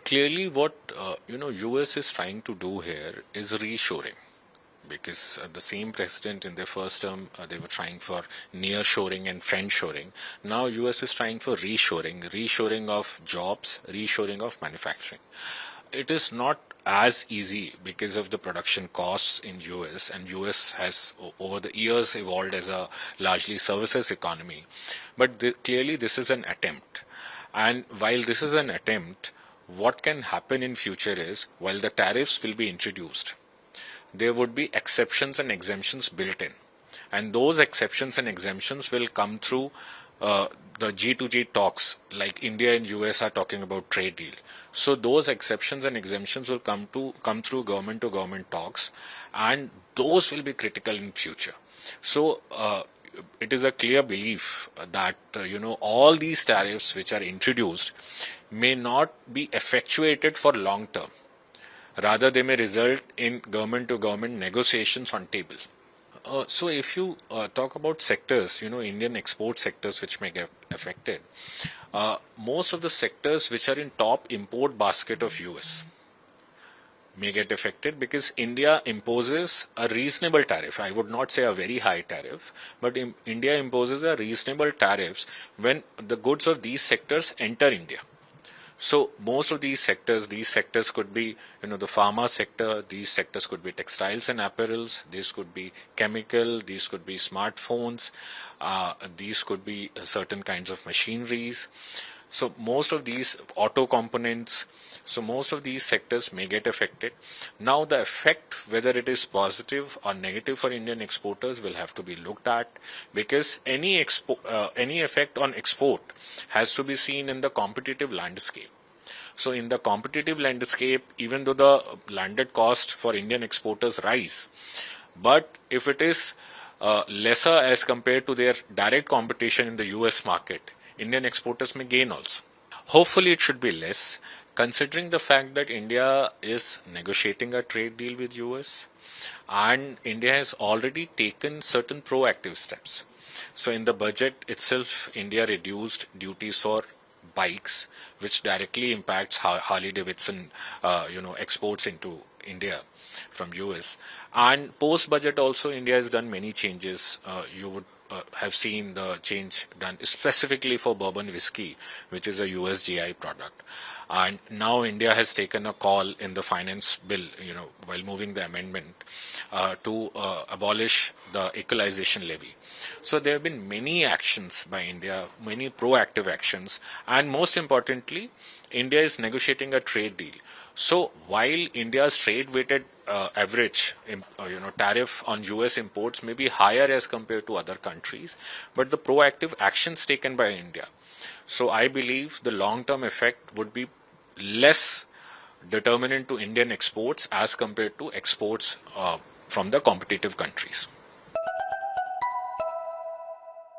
Clearly, what US is trying to do here is reshoring, because the same president in their first term, they were trying for near-shoring and friend-shoring. Now US is trying for reshoring of jobs, reshoring of manufacturing. It is not as easy because of the production costs in US, and US has over the years evolved as a largely services economy. But clearly this is an attempt. And while this is an attempt, what can happen in future is, while the tariffs will be introduced, there would be exceptions and exemptions built in. And those exceptions and exemptions will come through the G2G talks, like India and US are talking about trade deal. So those exceptions and exemptions will come through government to government talks, and those will be critical in future. So it is a clear belief that all these tariffs which are introduced may not be effectuated for long term. Rather, they may result in government to government negotiations on table. So if you talk about sectors, Indian export sectors which may get affected, most of the sectors which are in top import basket of US may get affected, because India imposes a reasonable tariff. I would not say a very high tariff, but India imposes a reasonable tariffs when the goods of these sectors enter India. So most of these sectors could be, the pharma sector, these sectors could be textiles and apparels, these could be chemical, these could be smartphones, these could be certain kinds of machineries. So most of these auto components, so most of these sectors may get affected. Now the effect, whether it is positive or negative for Indian exporters, will have to be looked at, because any effect on export has to be seen in the competitive landscape. So in the competitive landscape, even though the landed cost for Indian exporters rise, but if it is lesser as compared to their direct competition in the US market, Indian exporters may gain also. Hopefully it should be less, considering the fact that India is negotiating a trade deal with US, and India has already taken certain proactive steps. So in the budget itself, India reduced duties for bikes, which directly impacts Harley Davidson, exports into India from US. And post budget also, India has done many changes. You would have seen the change done specifically for bourbon whiskey, which is a USGI product. And now India has taken a call in the finance bill, while moving the amendment to abolish the equalization levy. So there have been many actions by India, many proactive actions, and most importantly, India is negotiating a trade deal. So while India's trade-weighted average, tariff on US imports may be higher as compared to other countries, but the proactive actions taken by India. So I believe the long-term effect would be less determinant to Indian exports as compared to exports from the competitive countries.